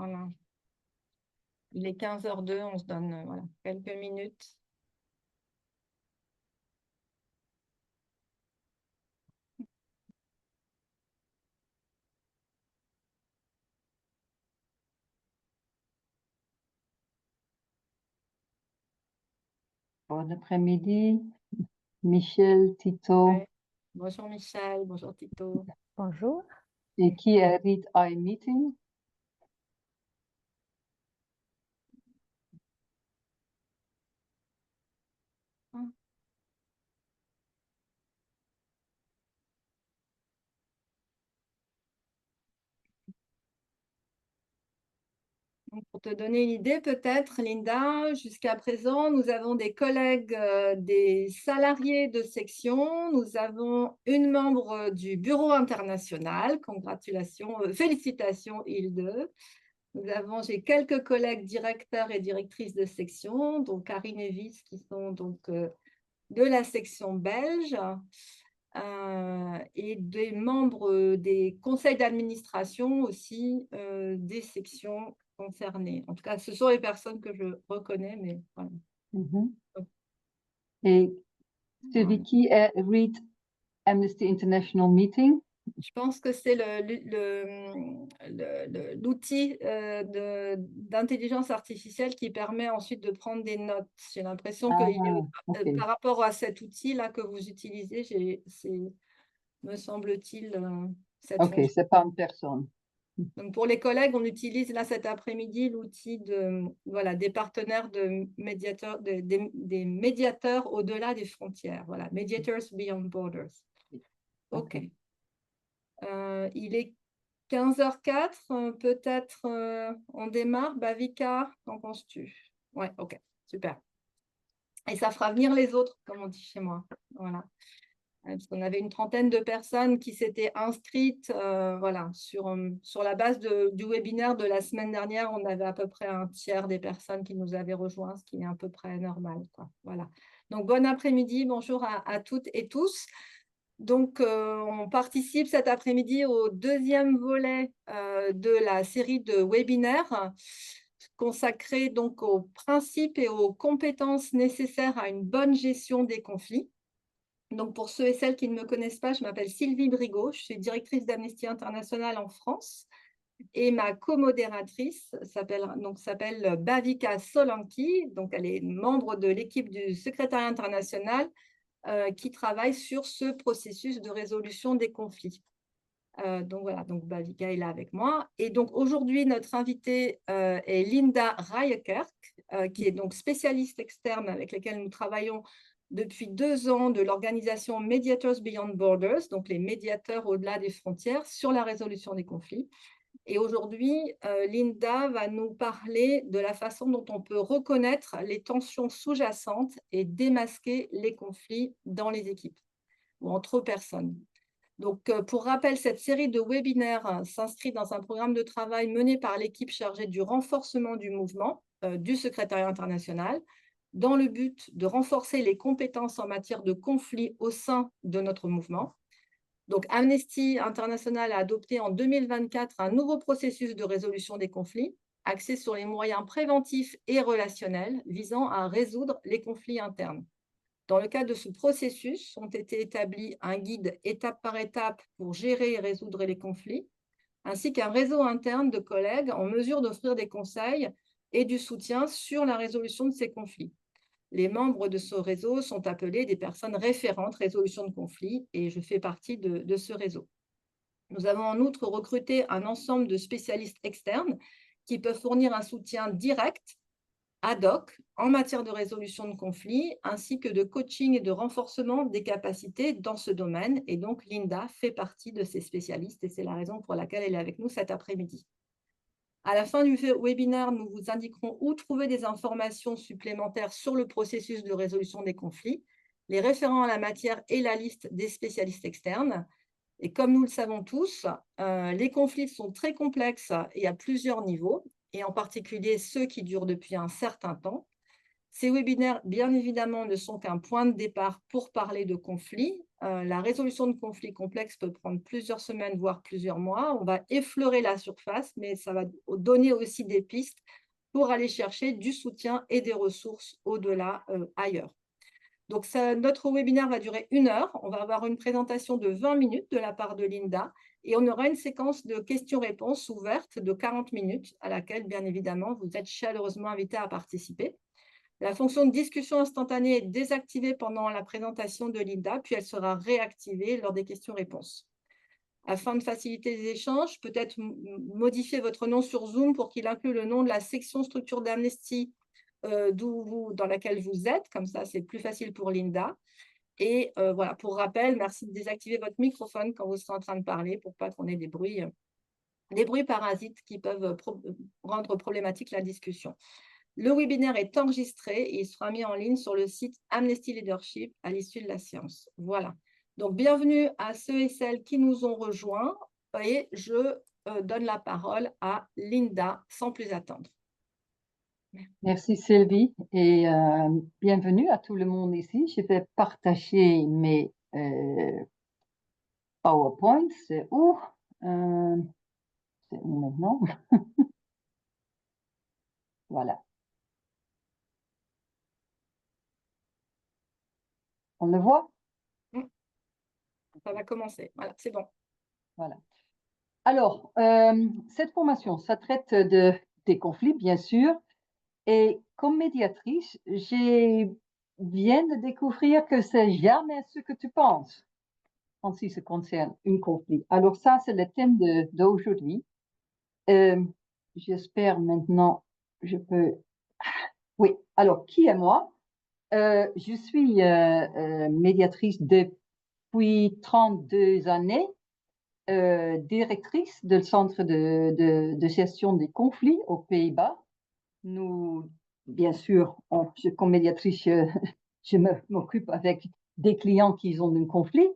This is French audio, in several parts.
Voilà. Il est 15h02, on se donne voilà, quelques minutes. Bon après-midi, Michel, Tito. Ouais. Bonjour Michel, bonjour Tito. Bonjour. Et qui est Read iMeeting? Donc, pour te donner une idée, peut-être, Linda, jusqu'à présent, nous avons des collègues, des salariés de section. Nous avons une membre du bureau international. Congratulations, félicitations, Hilde. J'ai quelques collègues directeurs et directrices de section, donc Karine et Vice, qui sont donc de la section belge. Et des membres des conseils d'administration aussi des sections concernées. En tout cas, ce sont les personnes que je reconnais, mais voilà. Et celui qui est Read Amnesty International Meeting? Je pense que c'est l'outil d'intelligence artificielle qui permet ensuite de prendre des notes. J'ai l'impression que par rapport à cet outil-là que vous utilisez, me semble-t-il, cette fonction. Ok, c'est pas une personne. Donc pour les collègues, on utilise là cet après-midi l'outil des partenaires de médiateurs, des médiateurs au-delà des frontières. Voilà, Mediators Beyond Borders. Ok. Il est 15h04, peut-être on démarre. Bavika, qu'en penses-tu? Ouais, ok, super. Et ça fera venir les autres, comme on dit chez moi. Voilà. Parce qu'on avait une trentaine de personnes qui s'étaient inscrites voilà, sur la base du webinaire de la semaine dernière. On avait à peu près un tiers des personnes qui nous avaient rejoints, ce qui est à peu près normal, quoi. Voilà. Donc, bon après-midi, bonjour à toutes et tous. Donc, on participe cet après-midi au deuxième volet de la série de webinaires consacrés donc aux principes et aux compétences nécessaires à une bonne gestion des conflits. Donc, pour ceux et celles qui ne me connaissent pas, je m'appelle Sylvie Brigaud, je suis directrice d'Amnesty International en France et ma co-modératrice s'appelle Bavika Solanki. Donc, elle est membre de l'équipe du secrétariat international qui travaille sur ce processus de résolution des conflits. Donc voilà, donc Bavika est là avec moi. Et donc aujourd'hui, notre invitée est Linda Rayekerk, qui est donc spécialiste externe avec laquelle nous travaillons depuis 2 ans de l'organisation Mediators Beyond Borders, donc les médiateurs au-delà des frontières, sur la résolution des conflits. Et aujourd'hui, Linda va nous parler de la façon dont on peut reconnaître les tensions sous-jacentes et démasquer les conflits dans les équipes ou entre personnes. Donc, pour rappel, cette série de webinaires s'inscrit dans un programme de travail mené par l'équipe chargée du renforcement du mouvement du secrétariat international dans le but de renforcer les compétences en matière de conflits au sein de notre mouvement. Donc, Amnesty International a adopté en 2024 un nouveau processus de résolution des conflits axé sur les moyens préventifs et relationnels visant à résoudre les conflits internes. Dans le cadre de ce processus, ont été établis un guide étape par étape pour gérer et résoudre les conflits, ainsi qu'un réseau interne de collègues en mesure d'offrir des conseils et du soutien sur la résolution de ces conflits. Les membres de ce réseau sont appelés des personnes référentes résolution de conflits et je fais partie de ce réseau. Nous avons en outre recruté un ensemble de spécialistes externes qui peuvent fournir un soutien direct ad hoc en matière de résolution de conflits, ainsi que de coaching et de renforcement des capacités dans ce domaine. Et donc, Linda fait partie de ces spécialistes et c'est la raison pour laquelle elle est avec nous cet après-midi. À la fin du webinaire, nous vous indiquerons où trouver des informations supplémentaires sur le processus de résolution des conflits, les référents à la matière et la liste des spécialistes externes. Et comme nous le savons tous, les conflits sont très complexes et à plusieurs niveaux, et en particulier ceux qui durent depuis un certain temps. Ces webinaires, bien évidemment, ne sont qu'un point de départ pour parler de conflits, La résolution de conflits complexes peut prendre plusieurs semaines, voire plusieurs mois. On va effleurer la surface, mais ça va donner aussi des pistes pour aller chercher du soutien et des ressources au-delà, ailleurs. Donc notre webinaire va durer 1 heure. On va avoir une présentation de 20 minutes de la part de Linda et on aura une séquence de questions-réponses ouverte de 40 minutes à laquelle, bien évidemment, vous êtes chaleureusement invités à participer. La fonction de discussion instantanée est désactivée pendant la présentation de Linda, puis elle sera réactivée lors des questions-réponses. Afin de faciliter les échanges, peut-être modifier votre nom sur Zoom pour qu'il inclue le nom de la section structure d'Amnesty dans laquelle vous êtes. Comme ça, c'est plus facile pour Linda. Et voilà, pour rappel, merci de désactiver votre microphone quand vous êtes en train de parler pour pas qu'on ait des bruits parasites qui peuvent rendre problématique la discussion. Le webinaire est enregistré et il sera mis en ligne sur le site Amnesty Leadership à l'issue de la séance. Voilà. Donc, bienvenue à ceux et celles qui nous ont rejoints et je donne la parole à Linda sans plus attendre. Merci Sylvie et bienvenue à tout le monde ici. Je vais partager mes PowerPoint. C'est où maintenant? Voilà. On le voit? Ça va commencer. Voilà, c'est bon. Voilà. Alors, cette formation, ça traite des conflits, bien sûr. Et comme médiatrice, je viens de découvrir que c'est jamais ce que tu penses en ce qui concerne un conflit. Alors ça, c'est le thème d'aujourd'hui. J'espère maintenant, je peux... Oui, alors, qui est moi? Je suis médiatrice depuis 32 années, directrice du centre de gestion des conflits aux Pays-Bas. Nous, bien sûr, comme médiatrice, je m'occupe avec des clients qui ont un conflit,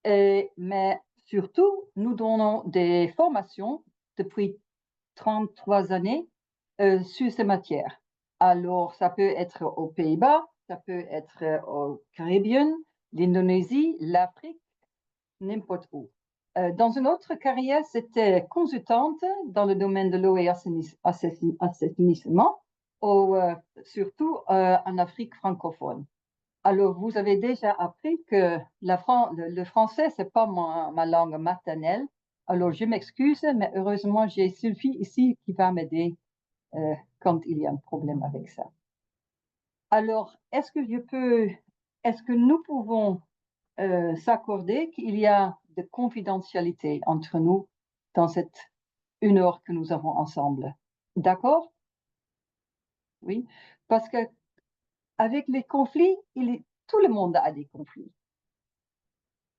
mais surtout, nous donnons des formations depuis 33 années sur ces matières. Alors, ça peut être aux Pays-Bas, ça peut être au Caribbean, l'Indonésie, l'Afrique, n'importe où. Dans une autre carrière, c'était consultante dans le domaine de l'eau et assainissement, surtout en Afrique francophone. Alors, vous avez déjà appris que le français, c'est pas ma langue maternelle. Alors, je m'excuse, mais heureusement, j'ai Sylvie ici qui va m'aider quand il y a un problème avec ça. Alors, est-ce que nous pouvons s'accorder qu'il y a de confidentialité entre nous dans cette 1 heure que nous avons ensemble? D'accord? Oui, parce que avec les conflits, tout le monde a des conflits.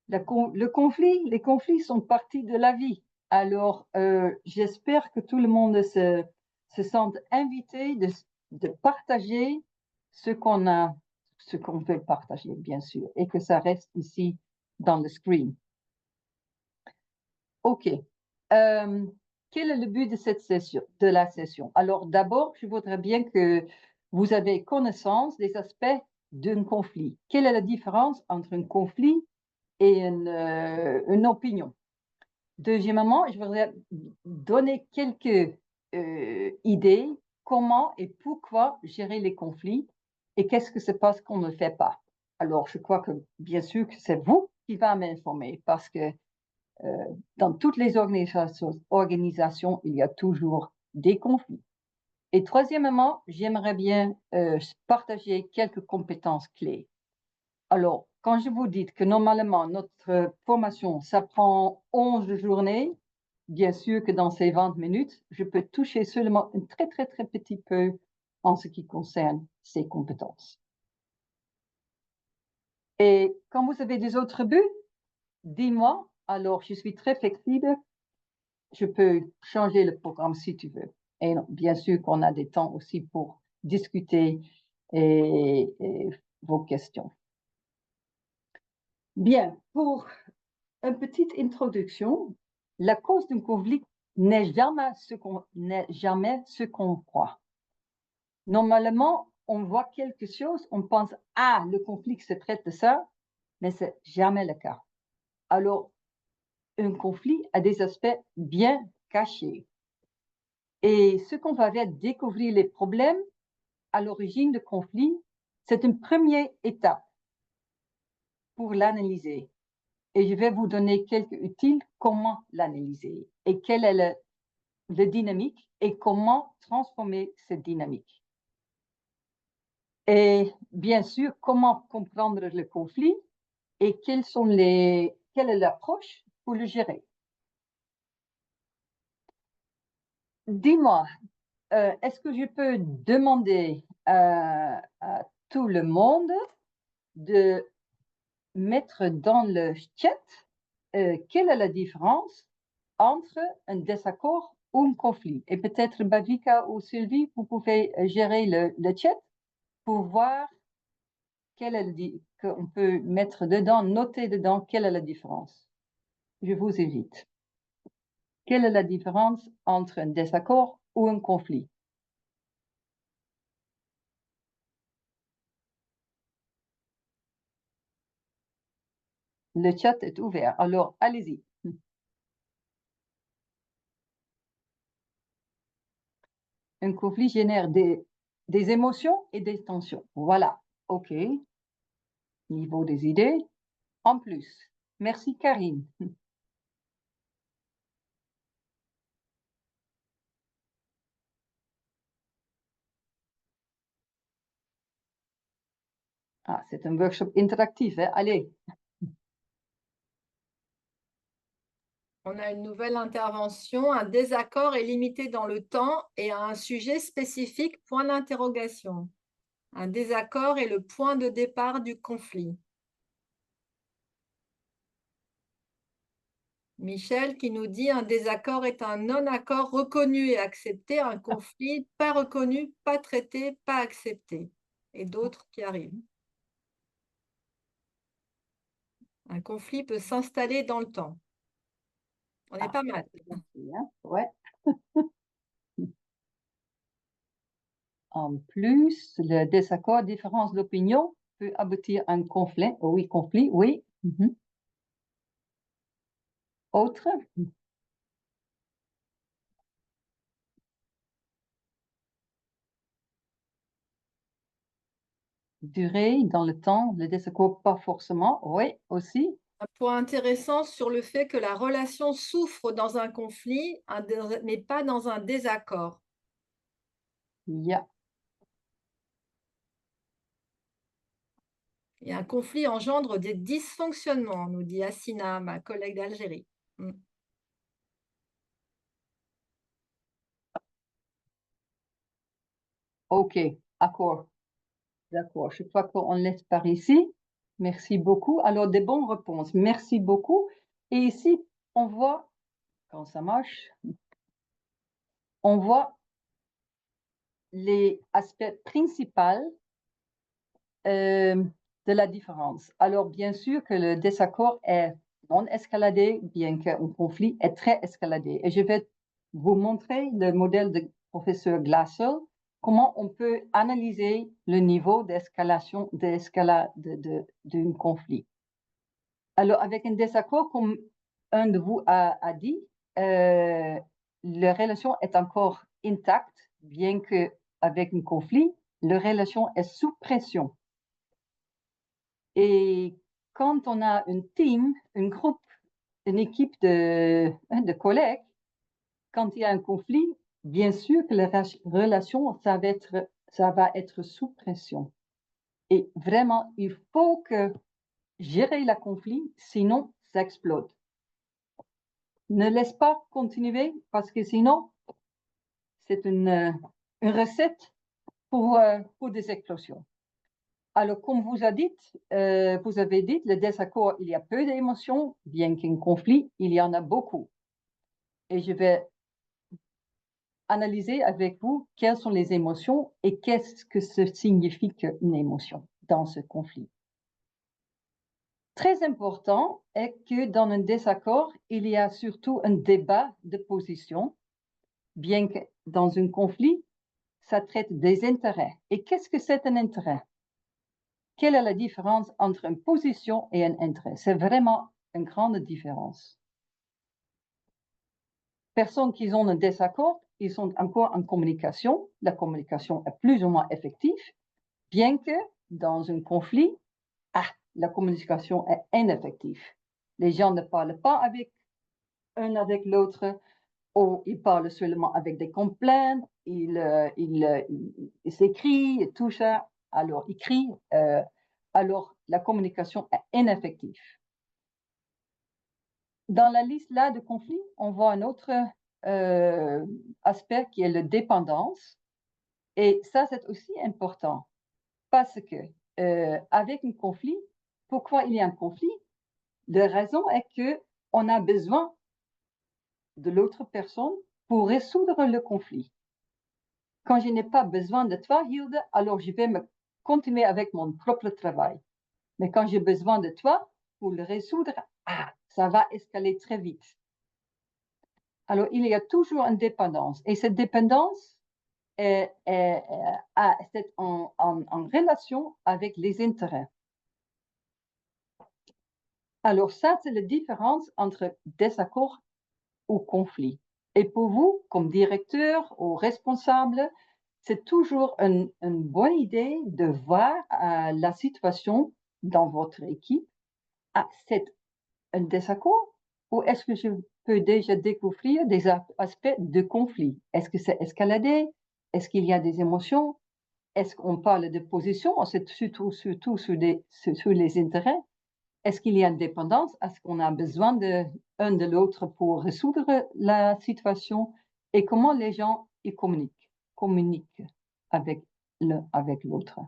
Les conflits sont partie de la vie. Alors, j'espère que tout le monde se sente invité de partager ce qu'on veut partager, bien sûr, et que ça reste ici dans le screen. OK. Quel est le but de la session? Alors, d'abord, je voudrais bien que vous avez connaissance des aspects d'un conflit. Quelle est la différence entre un conflit et une opinion? Deuxièmement, je voudrais donner quelques idées comment et pourquoi gérer les conflits et qu'est-ce que se passe qu'on ne fait pas. Alors, je crois que bien sûr que c'est vous qui va m'informer parce que dans toutes les organisations, il y a toujours des conflits. Et troisièmement, j'aimerais bien partager quelques compétences clés. Alors, quand je vous dis que normalement, notre formation, ça prend 11 journées, bien sûr que dans ces 20 minutes, je peux toucher seulement un très, très, très petit peu en ce qui concerne ces compétences. Et quand vous avez des autres buts, dis-moi. Alors, je suis très flexible. Je peux changer le programme si tu veux. Et bien sûr qu'on a des temps aussi pour discuter et vos questions. Bien, pour une petite introduction, la cause d'un conflit n'est jamais ce qu'on croit. Normalement, on voit quelque chose, on pense, ah, le conflit se traite de ça, mais c'est jamais le cas. Alors, un conflit a des aspects bien cachés. Et ce qu'on va faire, découvrir les problèmes à l'origine du conflit, c'est une première étape pour l'analyser. Et je vais vous donner quelques utiles comment l'analyser et quelle est la dynamique et comment transformer cette dynamique. Et bien sûr, comment comprendre le conflit et quelle est l'approche pour le gérer. Dis-moi, est-ce que je peux demander à tout le monde de mettre dans le chat quelle est la différence entre un désaccord ou un conflit? Et peut-être Bavika ou Sylvie, vous pouvez gérer le chat pour voir qu'on peut mettre dedans, noter dedans quelle est la différence. Je vous évite. Quelle est la différence entre un désaccord ou un conflit? Le chat est ouvert, alors allez-y. Un conflit génère des émotions et des tensions. Voilà, OK. Niveau des idées. En plus, merci Karine. Ah, c'est un workshop interactif, hein? Allez. On a une nouvelle intervention. Un désaccord est limité dans le temps et a un sujet spécifique, point d'interrogation. Un désaccord est le point de départ du conflit. Michel qui nous dit un désaccord est un non-accord reconnu et accepté, un conflit pas reconnu, pas traité, pas accepté. Et d'autres qui arrivent. Un conflit peut s'installer dans le temps. On est pas mal. Hein? Ouais. En plus, le désaccord, différence d'opinion peut aboutir à un conflit. Oui, conflit, oui. Autre? Durée dans le temps, le désaccord, pas forcément. Oui, aussi. Un point intéressant sur le fait que la relation souffre dans un conflit, mais pas dans un désaccord. Yeah. Et un conflit engendre des dysfonctionnements, nous dit Assina, ma collègue d'Algérie. OK, d'accord. D'accord, je crois qu'on laisse par ici. Merci beaucoup. Alors, des bonnes réponses. Merci beaucoup. Et ici, on voit, quand ça marche, on voit les aspects principaux de la différence. Alors, bien sûr que le désaccord est non escaladé, bien qu'un conflit est très escaladé. Et je vais vous montrer le modèle de professeur Glassel, comment on peut analyser le niveau d'escalation, d'escalade d'un conflit. Alors, avec un désaccord, comme un de vous a dit, la relation est encore intacte, bien qu'avec un conflit, la relation est sous pression. Et quand on a un team, un groupe, une équipe de collègues, quand il y a un conflit, bien sûr que la relation, ça va être sous pression. Et vraiment, il faut que gérer le conflit, sinon ça explose. Ne laisse pas continuer parce que sinon, c'est une recette pour des explosions. Alors, comme vous avez dit, le désaccord, il y a peu d'émotions, bien qu'un conflit, il y en a beaucoup. Et je vais analyser avec vous quelles sont les émotions et qu'est-ce que ça signifie une émotion dans ce conflit. Très important est que dans un désaccord, il y a surtout un débat de position, bien que dans un conflit, ça traite des intérêts. Et qu'est-ce que c'est un intérêt? quelle est la différence entre une position et un intérêt? C'est vraiment une grande différence. Personnes qui ont un désaccord, ils sont encore en communication. La communication est plus ou moins effective, bien que dans un conflit, la communication est ineffective. Les gens ne parlent pas avec un avec l'autre, ou ils parlent seulement avec des complaintes, ils s'écrient et tout ça, alors ils crient, alors la communication est ineffective. Dans la liste là de conflits, on voit un autre aspect qui est la dépendance. Et ça, c'est aussi important parce que avec un conflit, pourquoi il y a un conflit? La raison est que on a besoin de l'autre personne pour résoudre le conflit. Quand je n'ai pas besoin de toi, Hilde, alors je vais me continuer avec mon propre travail. Mais quand j'ai besoin de toi pour le résoudre, ça va escalader très vite. Alors, il y a toujours une dépendance. Et cette dépendance est en relation avec les intérêts. Alors, ça, c'est la différence entre désaccord ou conflit. Et pour vous, comme directeur ou responsable, c'est toujours une bonne idée de voir la situation dans votre équipe. C'est un désaccord ou est-ce que je peux déjà découvrir des aspects de conflit? Est-ce que c'est escaladé? Est-ce qu'il y a des émotions? Est-ce qu'on parle de position? C'est surtout sur les intérêts. Est-ce qu'il y a une dépendance? Est-ce qu'on a besoin de un de l'autre pour résoudre la situation? Et comment les gens y communiquent avec l'autre.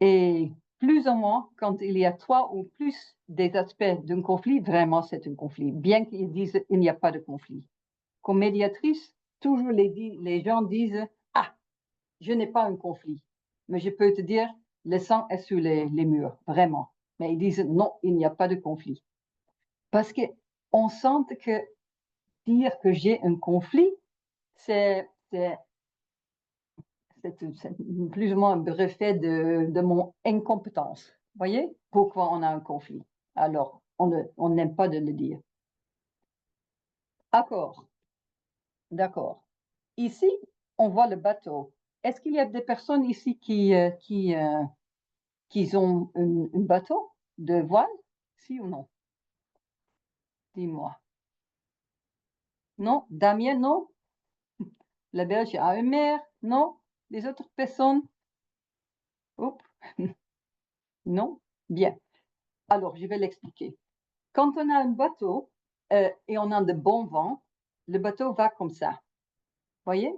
Et plus ou moins, quand il y a 3 ou plus des aspects d'un conflit, vraiment c'est un conflit, bien qu'ils disent qu'il n'y a pas de conflit. Comme médiatrice, toujours les gens disent je n'ai pas un conflit. Mais je peux te dire, le sang est sur les murs, vraiment. Mais ils disent non, il n'y a pas de conflit. Parce qu'on sent que dire que j'ai un conflit, c'est plus ou moins un brevet de mon incompétence. Vous voyez pourquoi on a un conflit? Alors, on n'aime pas de le dire. D'accord. Ici, on voit le bateau. Est-ce qu'il y a des personnes ici qui ont un bateau de voile? Si ou non? Dis-moi. Non? Damien, non? La Belge a une mer? Non? Les autres personnes? Oups. Non? Bien. Alors, je vais l'expliquer. Quand on a un bateau et on a de bons vents, le bateau va comme ça. Voyez?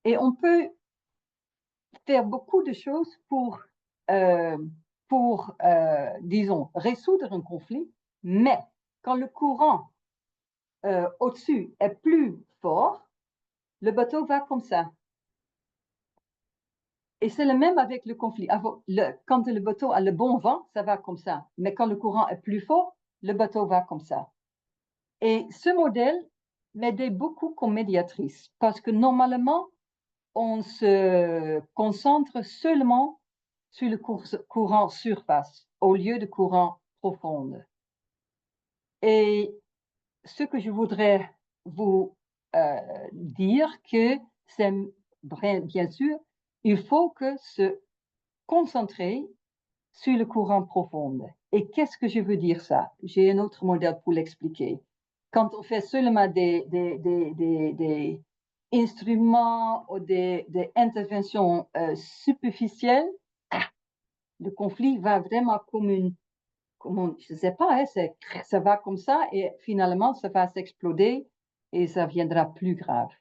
Et on peut faire beaucoup de choses pour disons, résoudre un conflit, mais quand le courant au-dessus est plus fort, le bateau va comme ça. Et c'est le même avec le conflit. Quand le bateau a le bon vent, ça va comme ça. Mais quand le courant est plus fort, le bateau va comme ça. Et ce modèle m'aidait beaucoup comme médiatrice parce que normalement, on se concentre seulement sur le courant surface au lieu de courant profond. Et ce que je voudrais vous dire que c'est bien sûr, il faut que se concentrer sur le courant profond. Et qu'est-ce que je veux dire ça? J'ai un autre modèle pour l'expliquer. Quand on fait seulement des instruments ou des interventions superficielles, le conflit va vraiment je ne sais pas, hein, ça va comme ça et finalement ça va s'exploder et ça viendra plus grave.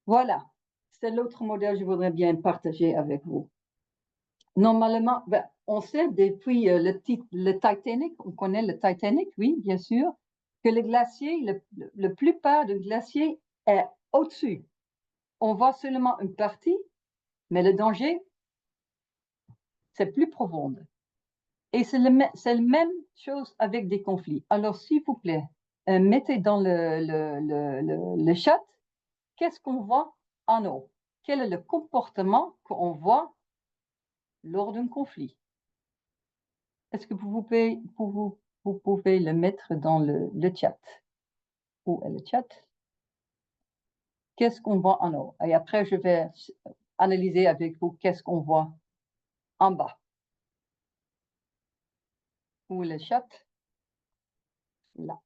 Voilà, c'est l'autre modèle que je voudrais bien partager avec vous. Normalement, on sait depuis le Titanic, on connaît le Titanic, oui, bien sûr, que le glacier, la plupart des glaciers est au-dessus. On voit seulement une partie, mais le danger, c'est plus profond. Et c'est la même chose avec des conflits. Alors, s'il vous plaît, mettez dans le chat, qu'est-ce qu'on voit en haut? quel est le comportement qu'on voit lors d'un conflit? Est-ce que vous pouvez le mettre dans le chat? Où est le chat? Qu'est-ce qu'on voit en haut? Et après, je vais analyser avec vous qu'est-ce qu'on voit en bas. Où est le chat? Là.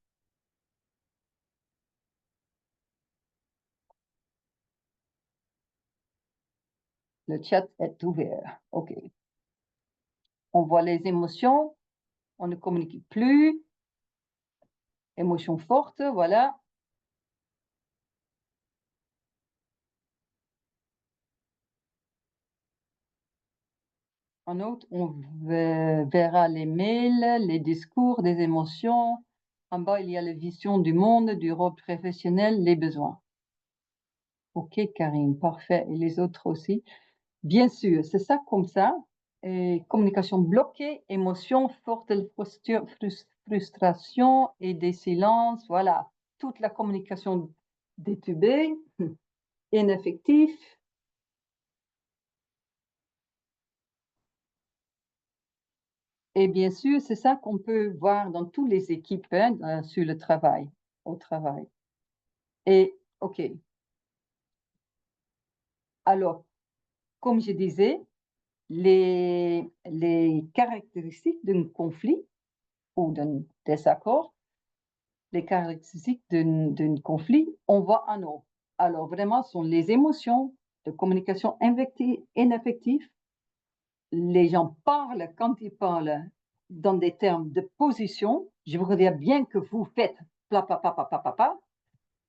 Le chat est ouvert. OK. On voit les émotions. On ne communique plus. Émotions fortes, voilà. En haut, on verra les mails, les discours, des émotions. En bas, il y a la vision du monde, du rôle professionnel, les besoins. OK, Karine, parfait. Et les autres aussi. Bien sûr, c'est ça comme ça. Et communication bloquée, émotion forte, frustration et des silences. Voilà, toute la communication détubée, ineffective. Et bien sûr, c'est ça qu'on peut voir dans toutes les équipes sur le travail, au travail. Et OK. Alors, comme je disais, les caractéristiques d'un conflit ou d'un désaccord, les caractéristiques d'un conflit, on voit en haut. Alors, vraiment, ce sont les émotions de communication ineffective. Les gens parlent quand ils parlent dans des termes de position. Je voudrais dire bien que vous faites pla.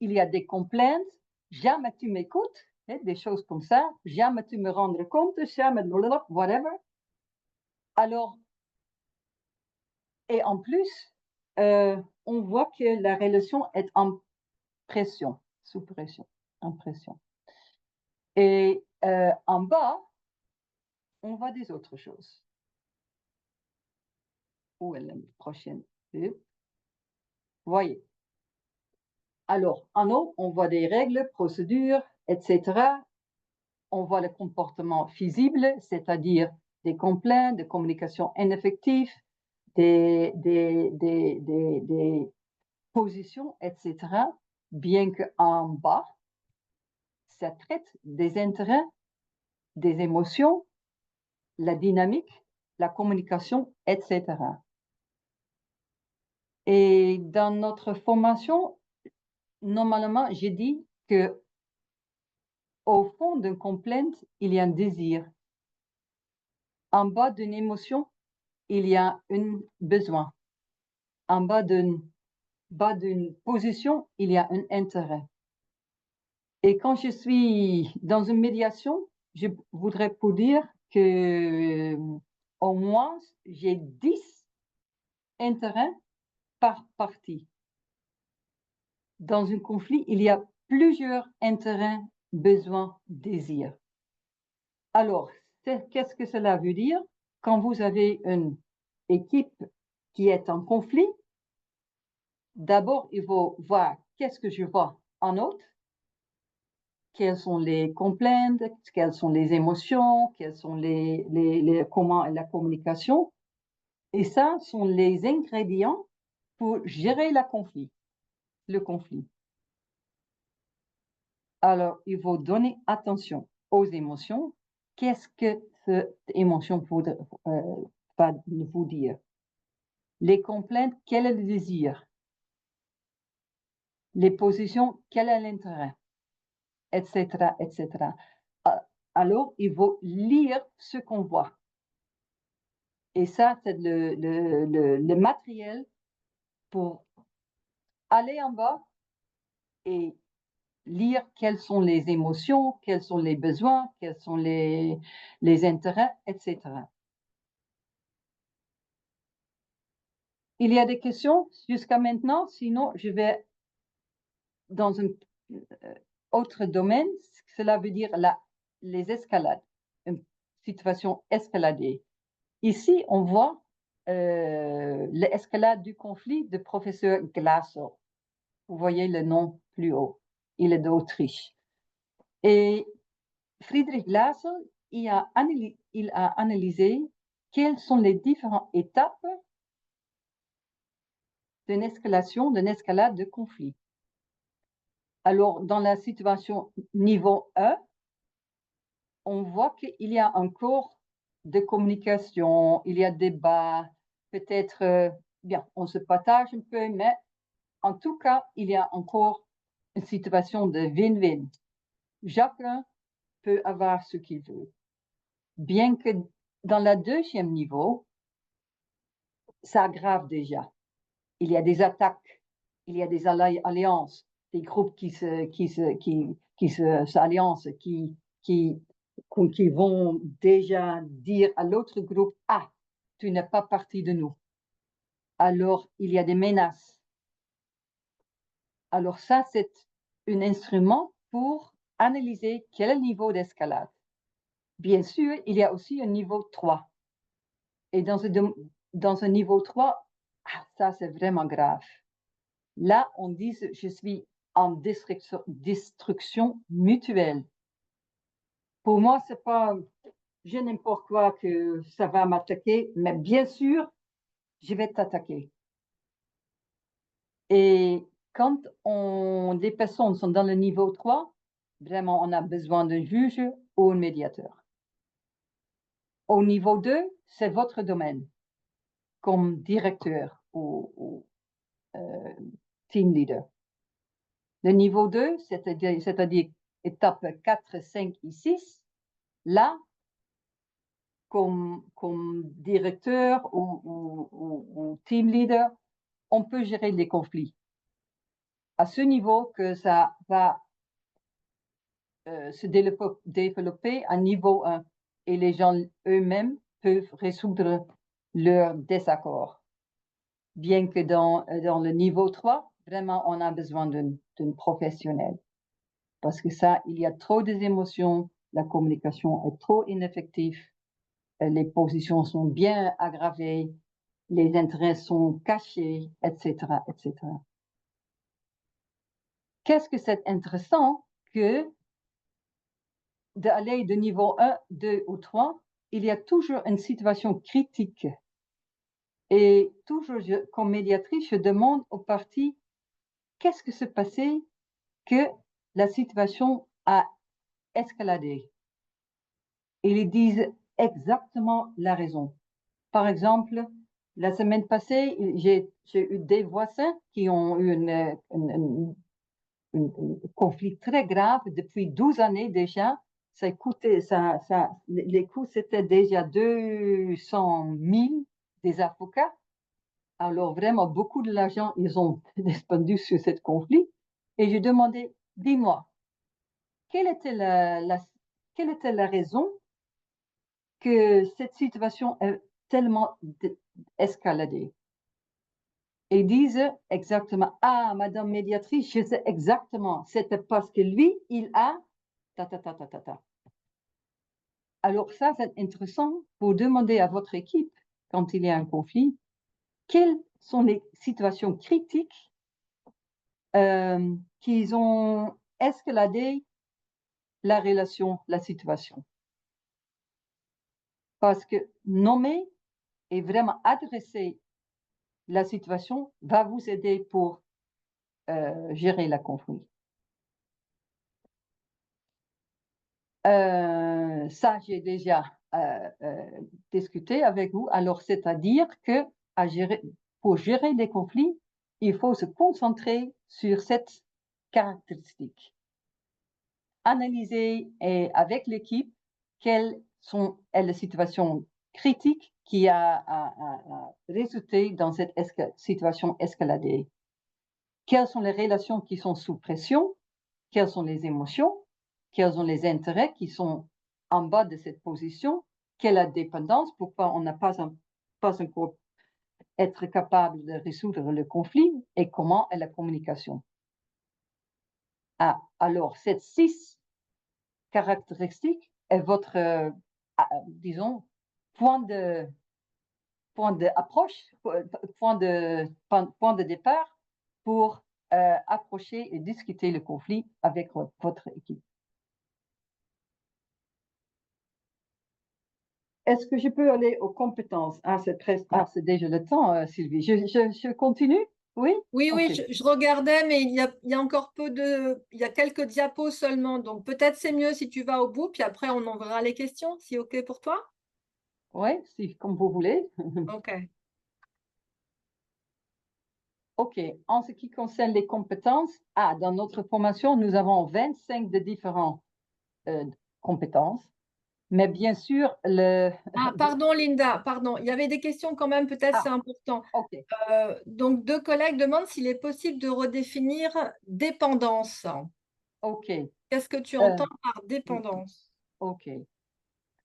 Il y a des complaintes. Jamais tu m'écoutes. Des choses comme ça. Jamais tu me rends compte. Jamais whatever. Alors, et en plus, on voit que la relation est en pression, sous pression, en pression. Et en bas, on voit des autres choses. Où est la prochaine? Voyez. Alors, en haut, on voit des règles, procédures, etc. On voit le comportement visible, c'est-à-dire des complaintes, de communication ineffective, des positions, etc. Bien qu'en bas, ça traite des intérêts, des émotions, la dynamique, la communication, etc. Et dans notre formation, normalement, j'ai dit que au fond d'une complainte, il y a un désir. En bas d'une émotion, il y a un besoin. En bas d'une position, il y a un intérêt. Et quand je suis dans une médiation, je voudrais vous dire que au moins, j'ai 10 intérêts par partie. Dans un conflit, il y a plusieurs intérêts, besoins, désirs. Alors, qu'est-ce que cela veut dire? Quand vous avez une équipe qui est en conflit, d'abord, il faut voir qu'est-ce que je vois en autre, quelles sont les complaintes, quelles sont les émotions, quelles sont comment la communication. Et ça sont les ingrédients pour gérer le conflit. Alors, il faut donner attention aux émotions. Qu'est-ce que cette émotion va vous dire? Les complaintes, quel est le désir? Les positions, quel est l'intérêt? Etc., etc. Alors, il faut lire ce qu'on voit. Et ça, c'est le matériel pour aller en bas et lire quelles sont les émotions, quels sont les besoins, quels sont les intérêts, etc. Il y a des questions jusqu'à maintenant, sinon je vais dans un autre domaine. Cela veut dire les escalades, une situation escaladée. Ici, on voit l'escalade du conflit de professeur Glasser. Vous voyez le nom plus haut. Il est d'Autriche. Et Friedrich Glasel, il a analysé quelles sont les différentes étapes d'une escalade de conflit. Alors, dans la situation niveau 1, on voit qu'il y a encore de communication, il y a débat, peut-être, bien, on se partage un peu, mais en tout cas, il y a encore une situation de win-win. Chacun peut avoir ce qu'il veut. Bien que dans le deuxième niveau, ça aggrave déjà. Il y a des attaques, il y a des alliances, des groupes qui s'alliancent, qui vont déjà dire à l'autre groupe, ah, tu n'es pas partie de nous. Alors, il y a des menaces. Alors ça, c'est un instrument pour analyser quel est le niveau d'escalade. Bien sûr, il y a aussi un niveau 3. Et dans un niveau 3, ah, ça, c'est vraiment grave. Là, on dit, je suis en destruction mutuelle. Pour moi, c'est pas, je n'importe quoi que ça va m'attaquer, mais bien sûr, je vais t'attaquer. Et quand des personnes sont dans le niveau 3, vraiment, on a besoin d'un juge ou un médiateur. Au niveau 2, c'est votre domaine, comme directeur ou team leader. Le niveau 2, c'est-à-dire étape 4, 5 et 6, là, comme directeur ou team leader, on peut gérer les conflits. À ce niveau que ça va se développer à niveau 1 et les gens eux-mêmes peuvent résoudre leurs désaccords. Bien que dans le niveau 3, vraiment, on a besoin d'un professionnel. Parce que ça, il y a trop d'émotions, la communication est trop ineffective, les positions sont bien aggravées, les intérêts sont cachés, etc., etc. Qu'est-ce que c'est intéressant que d'aller de niveau 1, 2 ou 3, il y a toujours une situation critique. Et toujours, comme médiatrice, je demande aux parties qu'est-ce que s'est passé que la situation a escaladé. Et ils disent exactement la raison. Par exemple, la semaine passée, j'ai eu des voisins qui ont eu un conflit très grave depuis 12 années déjà. Ça coûtait, les coûts, c'était déjà 200 000 des avocats. Alors vraiment, beaucoup de l'argent, ils ont despendu sur ce conflit. Et je demandais, dis-moi, quelle était la raison que cette situation est tellement escaladée? Et ils disent exactement, ah, Madame médiatrice, je sais exactement, c'était parce que lui, il a ta, ta, ta, ta, ta, ta. Alors ça, c'est intéressant pour demander à votre équipe, quand il y a un conflit, quelles sont les situations critiques qui ont escaladé la relation, la situation. Parce que nommer et vraiment adresser la situation va vous aider pour gérer la conflit. Ça, j'ai déjà discuté avec vous. Alors, c'est-à-dire que pour gérer les conflits, il faut se concentrer sur cette caractéristique. Analyser avec l'équipe quelles sont les situations critiques qui a résulté dans cette situation escaladée. Quelles sont les relations qui sont sous pression? Quelles sont les émotions? Quels sont les intérêts qui sont en bas de cette position? Quelle est la dépendance? Pourquoi on n'a pas encore être capable de résoudre le conflit? Et comment est la communication? Ah, alors, ces 6 caractéristiques est votre, disons, point d'approche, point de départ pour approcher et discuter le conflit avec votre équipe. Est-ce que je peux aller aux compétences? Ah, c'est presque, ah, c'est déjà le temps, Sylvie. Je continue? Oui? Oui, oui, OK. je regardais, mais il y a encore il y a quelques diapos seulement. Donc, peut-être c'est mieux si tu vas au bout, puis après, on enverra les questions, si OK pour toi? Oui, si, comme vous voulez. OK. OK. En ce qui concerne les compétences, dans notre formation, nous avons 25 de différentes compétences. Mais bien sûr, Ah, pardon, Linda, pardon. Il y avait des questions quand même, peut-être Ah, c'est important. OK, Donc, deux collègues demandent s'il est possible de redéfinir dépendance. OK. Qu'est-ce que tu euh, entends par dépendance OK.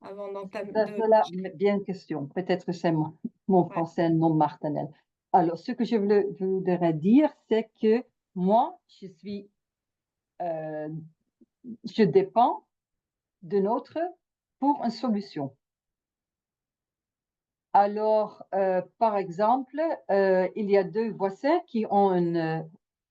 avant d'entamer Cela, bien question. Peut-être que c'est mon Ouais. français non martinel. Alors, ce que voudrais dire, c'est que moi, euh, je dépends d'un autre pour une solution. Alors, par exemple, il y a deux voisins qui ont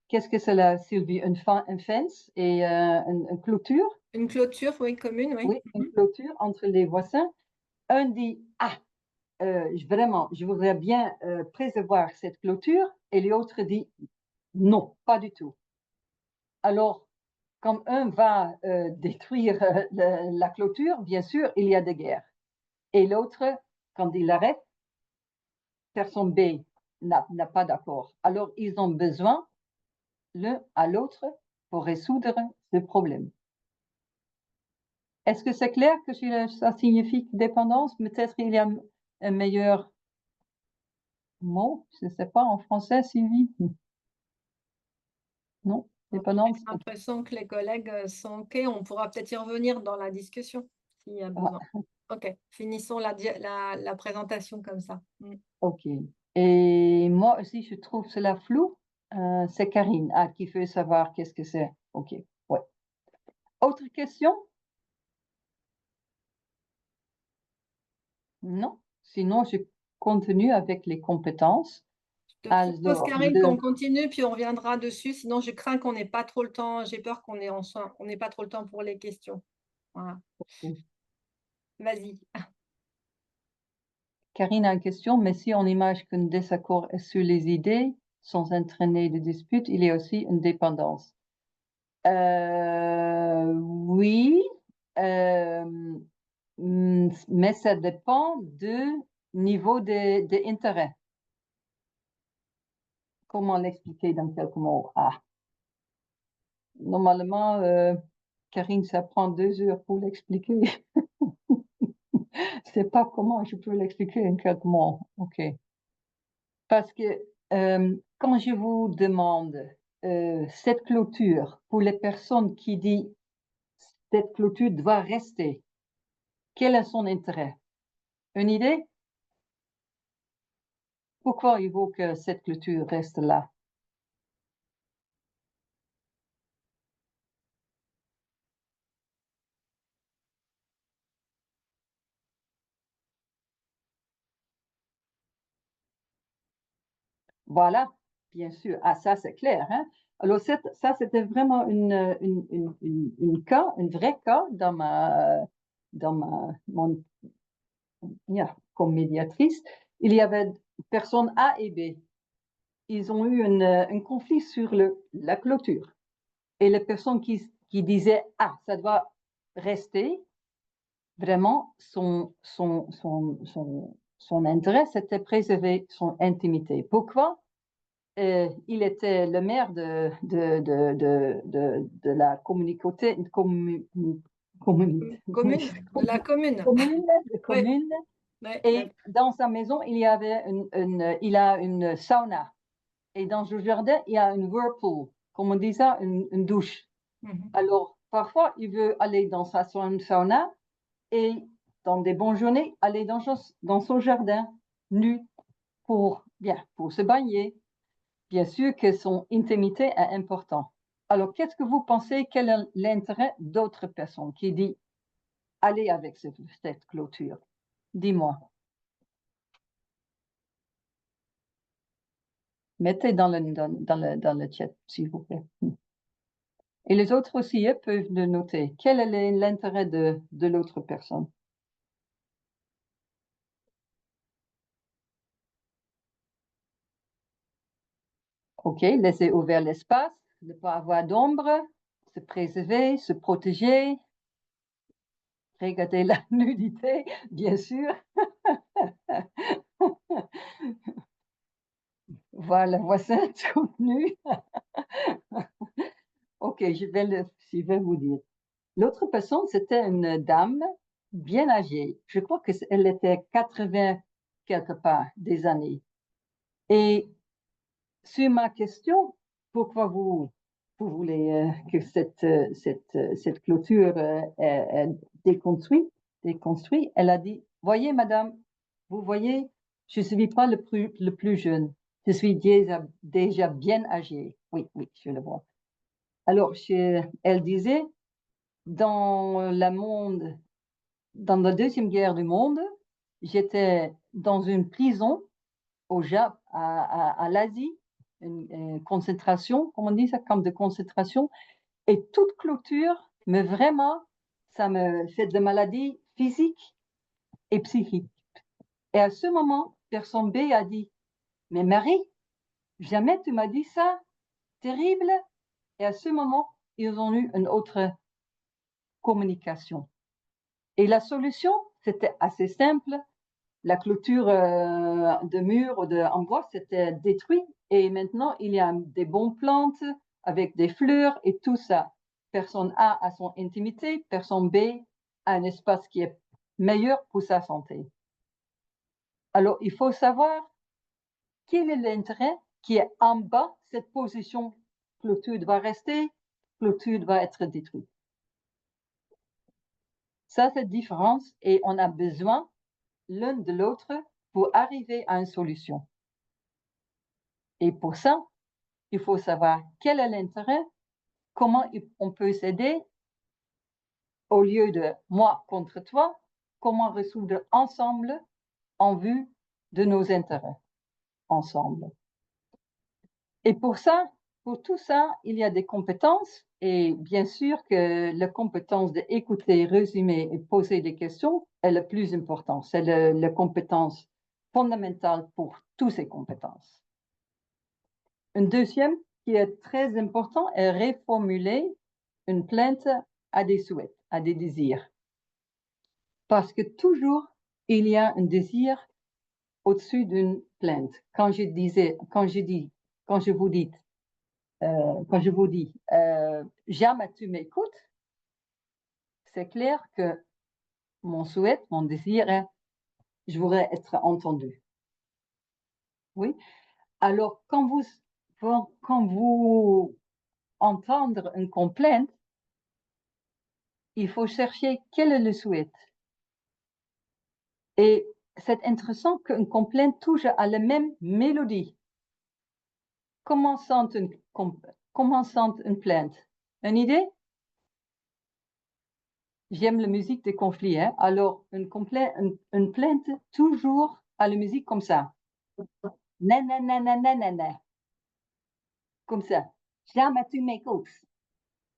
qu'est-ce que c'est là, Sylvie? Une fence et une clôture? Une clôture, oui, commune, oui. Oui, une clôture entre les voisins. Un dit, ah, vraiment, je voudrais bien préserver cette clôture, et l'autre dit, non, pas du tout. Alors, comme un va détruire la clôture, bien sûr, il y a des guerres. Et l'autre, quand il arrête, personne B n'a pas d'accord. Alors, ils ont besoin l'un à l'autre pour résoudre ce problème. Est-ce que c'est clair que ça signifie dépendance? Peut-être il y a un meilleur mot, je ne sais pas, en français, Sylvie? Non, J'ai dépendance. l'impression que les collègues sont OK. On pourra peut-être y revenir dans la discussion s'il y a besoin. Ah, OK, finissons la présentation comme ça. OK. Et moi aussi, je trouve cela flou. C'est Karine qui veut savoir qu'est-ce que c'est. OK, ouais. Autre question? Non? Sinon, je continue avec les compétences. Je te propose, Alors, Karine, qu'on continue, puis on reviendra dessus. Sinon, je crains qu'on n'ait pas trop le temps. J'ai peur on n'ait pas trop le temps pour les questions. Voilà. Vas-y. Karine a une question, mais si on imagine qu'un désaccord est sur les idées, sans entraîner de dispute, il y a aussi une dépendance. Oui, euh, mais ça dépend du niveau d'intérêt. Comment l'expliquer dans quelques mots? Normalement, Karine, ça prend 2 heures pour l'expliquer. Je sais pas comment je peux l'expliquer en quelques mots. OK. Parce que quand je vous demande cette clôture, pour les personnes qui disent cette clôture doit rester, quel est son intérêt? Une idée? Pourquoi il faut que cette clôture reste là? Voilà, bien sûr. Ah, ça, c'est clair, hein? Alors, ça, c'était vraiment un vrai cas comme médiatrice. Il y avait personnes A et B. Ils ont eu un conflit sur la clôture. Et les personnes qui disaient, ça doit rester, vraiment, son intérêt, c'était préserver son intimité. Pourquoi? Il était le maire de la communauté, Commune? De la commune. Oui, commune. oui, Et dans sa maison, il y avait il a une sauna. Et dans le jardin, il y a une whirlpool, comme on dit ça, une douche. Mhm. Alors, parfois, il veut aller dans sa sauna et, dans des bonnes journées, aller dans son jardin, nu, pour se baigner. Bien sûr que son intimité est importante. Alors, qu'est-ce que vous pensez? Quel est l'intérêt d'autres personnes qui dit allez avec cette clôture? Dis-moi. Mettez dans le chat, s'il vous plaît. Et les autres aussi peuvent le noter. Quel est l'intérêt de l'autre personne? OK, laisser ouvert l'espace, ne pas avoir d'ombre, se préserver, se protéger, regarder la nudité, bien sûr. Voir le voisin tout nu. OK, je vais vous dire. L'autre personne, c'était une dame bien âgée. Je crois qu'elle était 80 quelque part des années. Et sur ma question, pourquoi vous voulez que cette clôture est déconstruite, elle a dit, voyez madame, vous voyez, je ne suis pas le plus jeune, je suis déjà bien âgée. Oui, oui, je le vois. Alors, elle disait, dans dans la Deuxième Guerre du monde, j'étais dans une prison à l'Asie, une concentration, comment on dit ça, camp de concentration, et toute clôture, mais vraiment, ça me fait de maladies physiques et psychiques. Et à ce moment, personne B a dit, mais Marie, jamais tu m'as dit ça, terrible. Et à ce moment, ils ont eu une autre communication. Et la solution, c'était assez simple. La clôture de mur ou en bois, c'était détruit. Et maintenant, il y a des bonnes plantes avec des fleurs et tout ça. Personne A a son intimité, personne B a un espace qui est meilleur pour sa santé. Alors, il faut savoir quel est l'intérêt qui est en bas, cette position. Clôture doit rester, clôture doit être détruite. Ça, c'est la différence et on a besoin l'un de l'autre pour arriver à une solution. Et pour ça, il faut savoir quel est l'intérêt, comment on peut s'aider au lieu de moi contre toi, comment résoudre ensemble en vue de nos intérêts ensemble. Et pour ça, pour tout ça, il y a des compétences et bien sûr que la compétence d'écouter, résumer et poser des questions est la plus importante. C'est la compétence fondamentale pour toutes ces compétences. Une deuxième qui est très important est reformuler une plainte à des souhaits, à des désirs. Parce que toujours, il y a un désir au-dessus d'une plainte. Quand je vous dis, jamais tu m'écoutes, c'est clair que mon souhait, mon désir est, je voudrais être entendu. Oui. Alors, quand vous entendez une complainte, il faut chercher quel est le souhait. Et c'est intéressant qu'une complainte touche à la même mélodie. Comment sent une plainte? Une idée? J'aime la musique des conflits, hein? Alors une plainte toujours à la musique comme ça. Nanana, comme ça. Jamais tu m'écoutes.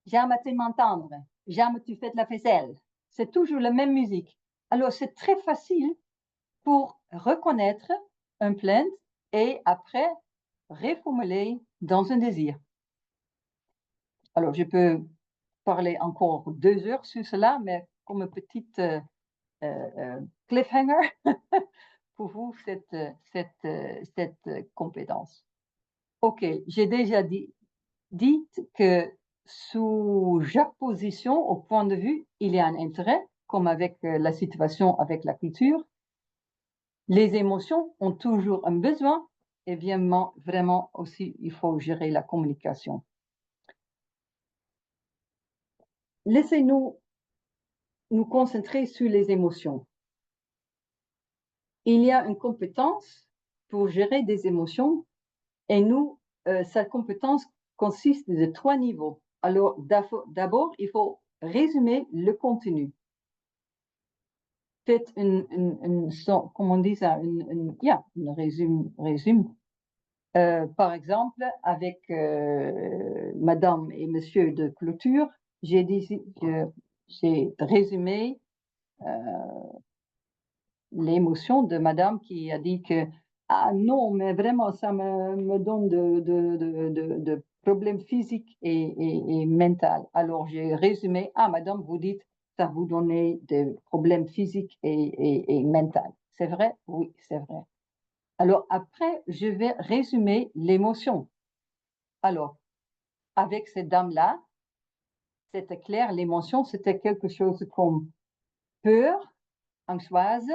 Jamais tu m'entendre. Jamais tu fais de la vaisselle. C'est toujours la même musique. Alors c'est très facile pour reconnaître une plainte et après reformuler dans un désir. Alors je peux parler encore 2 heures sur cela, mais comme une petite cliffhanger pour vous, cette compétence. OK, j'ai déjà dit que sous chaque position, au point de vue, il y a un intérêt, comme avec la situation avec la culture. Les émotions ont toujours un besoin et vraiment aussi, il faut gérer la communication. Laissez-nous nous concentrer sur les émotions. Il y a une compétence pour gérer des émotions et cette compétence consiste de 3 niveaux. Alors, d'abord, il faut résumer le contenu. Faites comment on dit ça, une résume. Par exemple, avec Madame et Monsieur de clôture, j'ai résumé l'émotion de Madame qui a dit que Ah non, mais vraiment, ça me donne de problèmes physiques et mentaux. Alors, j'ai résumé, ah, madame, vous dites, ça vous donnait des problèmes physiques et mentaux. C'est vrai? Oui, c'est vrai. Alors, après, je vais résumer l'émotion. Alors, avec cette dame-là, c'était clair, l'émotion, c'était quelque chose comme peur, anxieuse,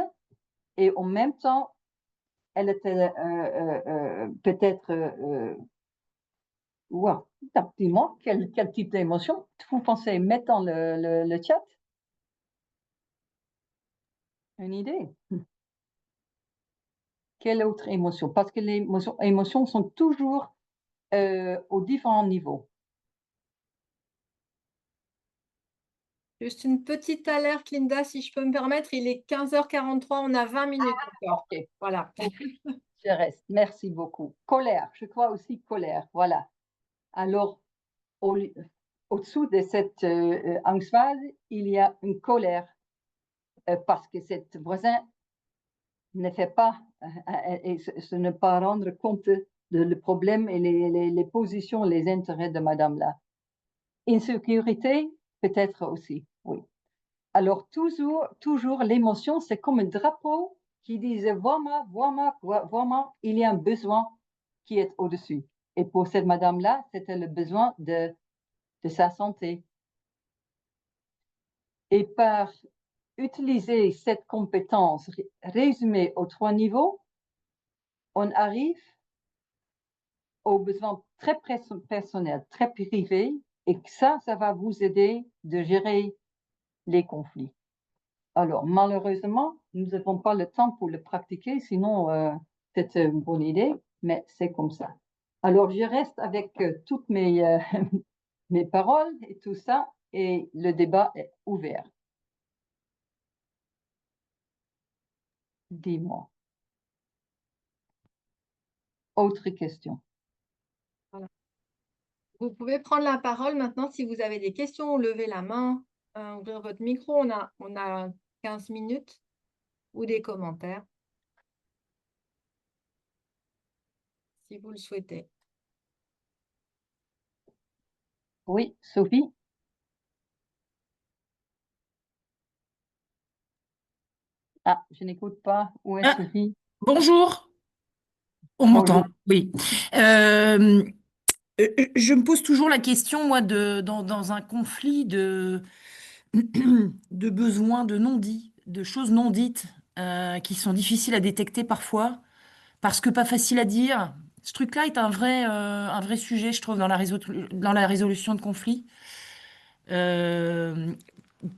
et en même temps, elle était peut-être wow. Dis-moi, quel type d'émotion vous pensez mettre dans le chat? Une idée? Quelle autre émotion? Parce que les émotions sont toujours aux différents niveaux. Juste une petite alerte, Linda, si je peux me permettre. Il est 15h43, on a 20 minutes encore. Ok, Voilà. je reste. Merci beaucoup. Colère, je crois aussi colère. Voilà. Alors, au- au-dessous de cette anxieuse, il y a une colère parce que cet voisin ne fait pas et ce ne pas rendre compte de le problème et les positions, les intérêts de madame là. Insécurité, peut-être aussi, oui. Alors, toujours l'émotion, c'est comme un drapeau qui disait vraiment, vraiment, vraiment, il y a un besoin qui est au-dessus. Et pour cette madame-là, c'était le besoin de sa santé. Et par utiliser cette compétence résumée aux trois niveaux, on arrive aux besoins très personnels, très privés, et que ça va vous aider de gérer les conflits. Alors, malheureusement, nous n'avons pas le temps pour le pratiquer, sinon c'est une bonne idée, mais c'est comme ça. Alors, je reste avec toutes mes paroles et tout ça, et le débat est ouvert. Dis-moi. Autre question. Voilà. Vous pouvez prendre la parole maintenant si vous avez des questions, lever la main, ouvrir votre micro. On a 15 minutes ou des commentaires si vous le souhaitez. Oui, Sophie? Ah, je n'écoute pas. Où est Ah, Sophie? bonjour, on m'entend, Bonjour. oui. Euh, je me pose toujours la question, moi, dans un conflit de besoins, de non-dits, de choses non dites, qui sont difficiles à détecter parfois, parce que pas facile à dire. Ce truc-là est un vrai sujet, je trouve, dans la résolution de conflits. Euh,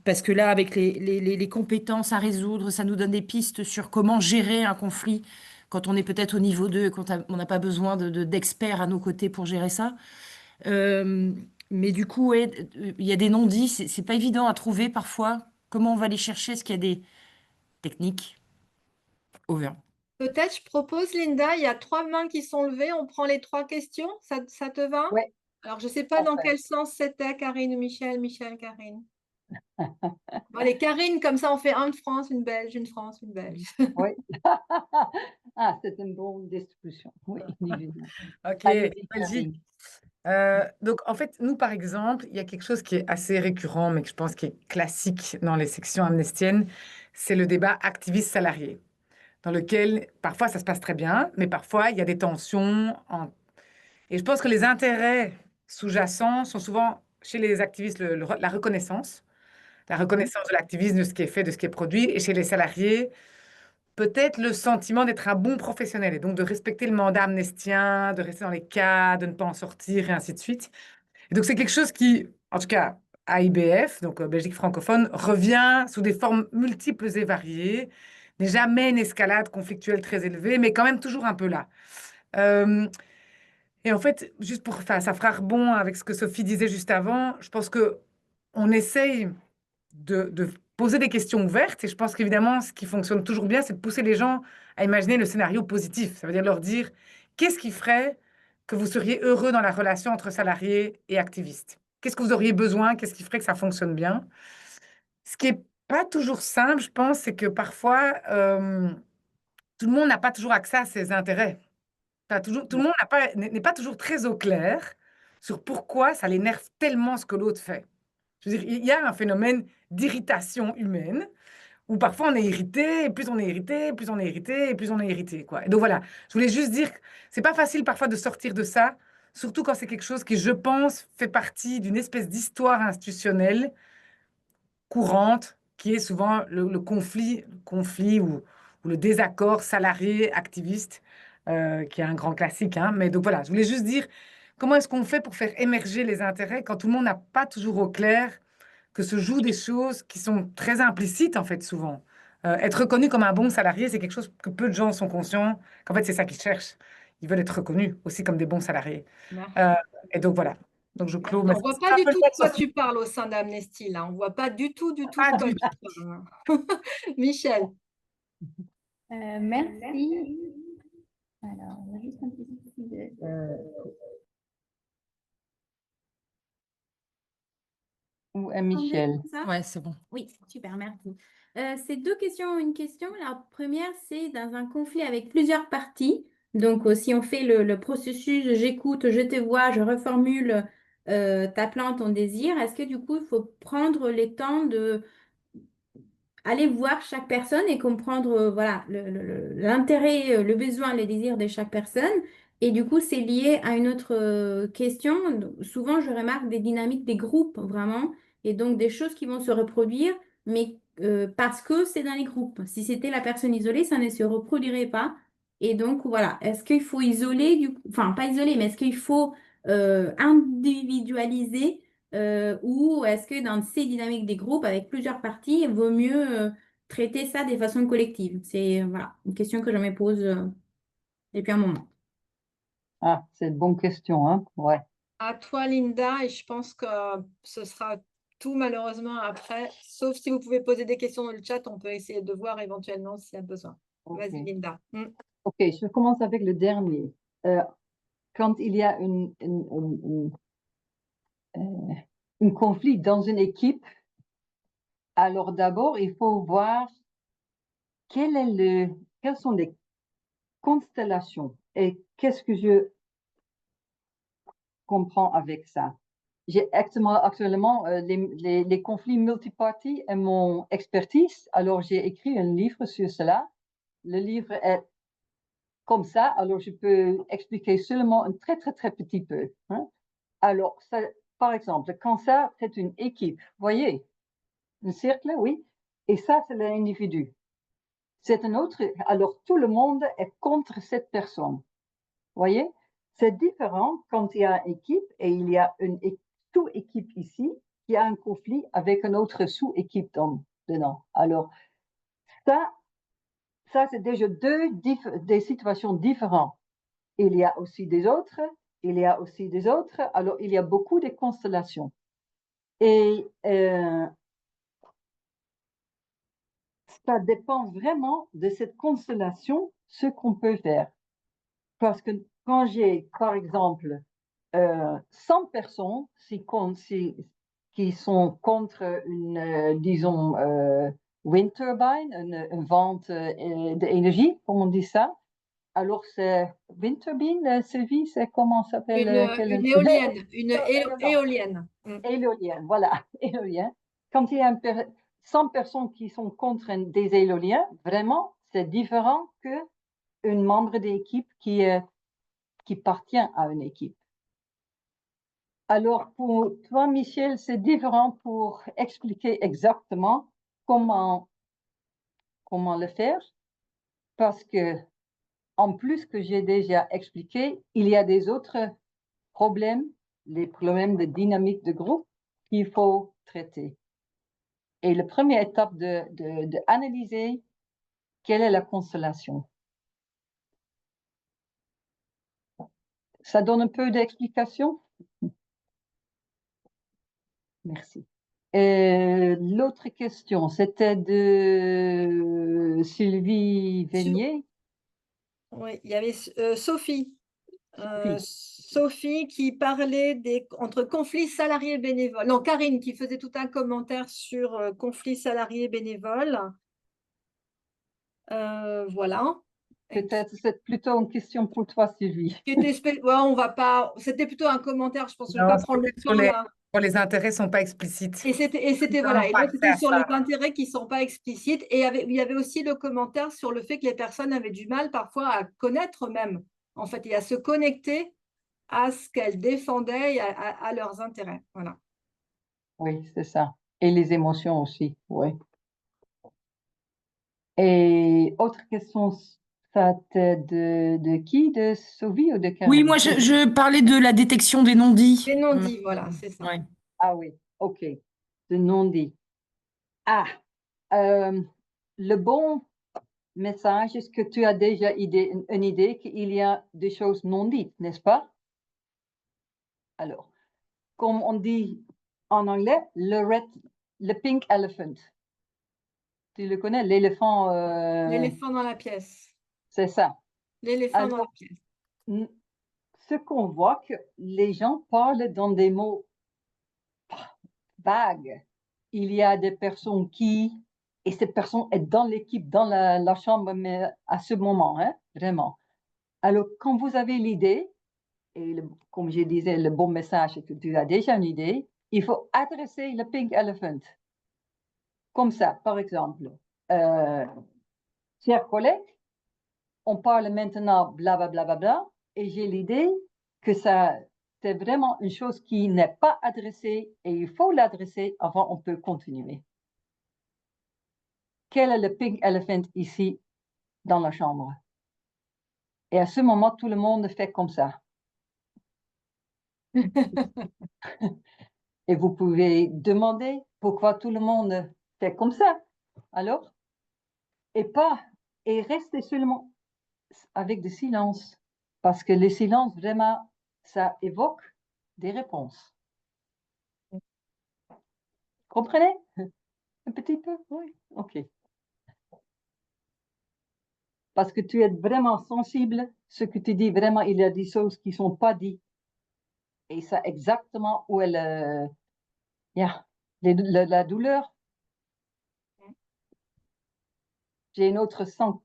Parce que là, avec les compétences à résoudre, ça nous donne des pistes sur comment gérer un conflit quand on est peut-être au niveau 2, on n'a pas besoin d'experts à nos côtés pour gérer ça. Euh, mais du coup, ouais, il y a des non-dits, c'est pas évident à trouver parfois. Comment on va les chercher? Est-ce qu'il y a des techniques? Over. Peut-être, je propose, Linda, il y a 3 mains qui sont levées. On prend les 3 questions. Ça te va? Oui, Alors, je ne sais pas dans enfin. quel sens c'était, Karine ou Michel. Michel, Karine. Bon, allez, Karine, comme ça, on fait un de France, une Belge, une France, une Belge. Oui. Ah, c'est une bonne distribution. Oui, évidemment. Ok, Allez-y, Belgique. Karine. Donc, en fait, nous, par exemple, il y a quelque chose qui est assez récurrent, mais que je pense qui est classique dans les sections amnestiennes, c'est le débat activiste-salarié, dans lequel parfois ça se passe très bien, mais parfois il y a des tensions. Et je pense que les intérêts sous-jacents sont souvent chez les activistes la Mhm. reconnaissance de l'activisme, de ce qui est fait, de ce qui est produit, et chez les salariés, peut-être le sentiment d'être un bon professionnel et donc de respecter le mandat amnestien, de rester dans les cas, de ne pas en sortir et ainsi de suite. Et donc c'est quelque chose qui, en tout cas à IBF, donc Belgique francophone, revient sous des formes multiples et variées, n'est jamais une escalade conflictuelle très élevée, mais quand même toujours un peu là. Euh, et en fait, juste pour faire, ça fera rebond avec ce que Sophie disait juste avant, je pense que on essaye de poser des questions ouvertes. Et je pense qu'évidemment, ce qui fonctionne toujours bien, c'est de pousser les gens à imaginer le scénario positif. Ça veut dire leur dire, qu'est-ce qui ferait que vous seriez heureux dans la relation entre salariés et activistes? Qu'est-ce que vous auriez besoin? Qu'est-ce qui ferait que ça fonctionne bien? Ce qui est pas toujours simple, je pense, c'est que parfois, tout le monde n'a pas toujours accès à ses intérêts. Tout le monde n'est pas toujours très au clair sur pourquoi ça l'énerve tellement ce que l'autre fait. Je veux dire, il y a un phénomène d'irritation humaine où parfois on est irrité, et plus on est irrité, plus on est irrité, et plus on est irrité, quoi. Et donc voilà, je voulais juste dire que c'est pas facile parfois de sortir de ça, surtout quand c'est quelque chose qui, je pense, fait partie d'une espèce d'histoire institutionnelle courante, qui est souvent le conflit ou le désaccord salarié-activiste, qui est un grand classique, hein. Mais donc voilà, je voulais juste dire comment est-ce qu'on fait pour faire émerger les intérêts quand tout le monde n'a pas toujours au clair que se jouent des choses qui sont très implicites, en fait, souvent. Être reconnu comme un bon salarié, c'est quelque chose que peu de gens sont conscients qu'en fait, c'est ça qu'ils cherchent. Ils veulent être reconnus aussi comme des bons salariés. Merci. Et donc voilà. Donc je clôt. On Mais ne voit c'est pas un du peu tout le de quoi Sophie. tu parles au sein d'Amnesty, là. On ne voit pas du tout de Pas quoi du tu parles. Michel. Merci. Alors, on a juste un petit souci de... Ou à Michel. Ça? Ouais, c'est bon. Oui, super, merci. C'est deux questions, une question. La première, c'est dans un conflit avec plusieurs parties. Donc, si on fait le processus, j'écoute, je te vois, je reformule ta plainte, ton désir, est-ce que du coup, il faut prendre les temps de aller voir chaque personne et comprendre voilà, l'intérêt, le besoin, les désirs de chaque personne. Et du coup, c'est lié à une autre question. Souvent, je remarque des dynamiques des groupes, vraiment, et donc des choses qui vont se reproduire, mais parce que c'est dans les groupes. Si c'était la personne isolée, ça ne se reproduirait pas. Et donc, voilà, est-ce qu'il faut isoler, enfin, pas isoler, mais est-ce qu'il faut individualiser ou est-ce que dans ces dynamiques des groupes avec plusieurs parties, il vaut mieux traiter ça de façon collective? C'est voilà, une question que je me pose depuis un moment. Ah, c'est une bonne question, hein? Ouais. À toi, Linda, et je pense que ce sera tout malheureusement après, sauf si vous pouvez poser des questions dans le chat, on peut essayer de voir éventuellement s'il y a besoin. Ok. Vas-y, Linda. Ok, je commence avec le dernier. Quand il y a un conflit dans une équipe, alors d'abord, il faut voir quelles sont les constellations et qu'est-ce que je comprends avec ça. J'ai actuellement les conflits multiparties est mon expertise, alors j'ai écrit un livre sur cela. Le livre est comme ça, alors je peux expliquer seulement un très, très, très petit peu, hein. Alors, ça, par exemple, quand ça, c'est une équipe, voyez, un cercle, oui, et ça, c'est l'individu. C'est un autre, alors tout le monde est contre cette personne, voyez. C'est différent quand il y a une équipe et il y a une sous-équipe ici qui a un conflit avec une autre sous-équipe dedans. Alors, ça c'est déjà des situations différentes. Il y a aussi des autres, il y a aussi des autres. Alors, il y a beaucoup de constellations. Et ça dépend vraiment de cette constellation, ce qu'on peut faire. Parce que quand j'ai, par exemple, 100 personnes qui sont contre une, disons, wind turbine, une vente d'énergie, comme on dit ça. Alors, c'est wind turbine, Sylvie, c'est comment ça s'appelle? Une éolienne, une éolienne. Éolienne, voilà, éolienne. Quand il y a 100 personnes qui sont contre des éoliens, vraiment, c'est différent qu'un membre d'équipe qui appartient à une équipe. Alors, pour toi, Michel, c'est différent pour expliquer exactement comment le faire, parce que, en plus que j'ai déjà expliqué, il y a des autres problèmes, les problèmes de dynamique de groupe qu'il faut traiter. Et la première étape d'analyser quelle est la constellation. Ça donne un peu d'explication? Merci. L'autre question, c'était de Sylvie Vénier. Oui, il y avait Sophie. Sophie qui parlait entre conflits salariés bénévoles. Non, Karine qui faisait tout un commentaire sur conflits salariés bénévoles. Voilà. Peut-être c'est plutôt une question pour toi, Sylvie. Ouais, on va pas. C'était plutôt un commentaire, je pense. Je ne vais Non, pas prendre le c'était sur temps là. quand les intérêts sont pas explicites. Et c'était Vraiment voilà. Et pas là, accès c'était à sur ça. les intérêts qui ne sont pas explicites. Et il y avait aussi le commentaire sur le fait que les personnes avaient du mal parfois à connaître même, en fait, et à se connecter à ce qu'elles défendaient et à leurs intérêts. Voilà. Oui, c'est ça. Et les émotions aussi, oui. Et autre question, ça t'est de qui? De Sophie ou de Oui, Karen? moi, je parlais de la détection des non-dits. Les non-dits, voilà, c'est ça. Ouais. Ah oui, ok. De non-dit. Ah, euh, le bon message, est-ce que tu as déjà une idée qu'il y a des choses non dites, n'est-ce pas? Alors, comme on dit en anglais, le pink elephant. Tu le connais, l'éléphant, L'éléphant dans la pièce. c'est ça. L'éléphant dans la Alors, pièce. ce qu'on voit, que les gens parlent dans des mots vagues. Il y a des personnes et cette personne est dans l'équipe, dans la chambre, mais à ce moment, hein, vraiment. Alors, quand vous avez l'idée, et comme je disais, le bon message, que tu as déjà une idée, il faut adresser le pink elephant. Comme ça, par exemple. Chers collègues, on parle maintenant blablabla, bla, bla, bla, et j'ai l'idée que ça, c'est vraiment une chose qui n'est pas adressée et il faut l'adresser avant on peut continuer. Quel est le pink elephant ici dans la chambre? Et à ce moment, tout le monde fait comme ça. Et vous pouvez demander pourquoi tout le monde fait comme ça. Alors, et restez seulement avec du silence. Parce que le silence, vraiment, ça évoque des réponses. Comprenez? Un petit peu? Oui. OK. Parce que tu es vraiment sensible, ce que tu dis, vraiment, il y a des choses qui ne sont pas dites. Et c'est exactement où est la douleur. J'ai une autre sens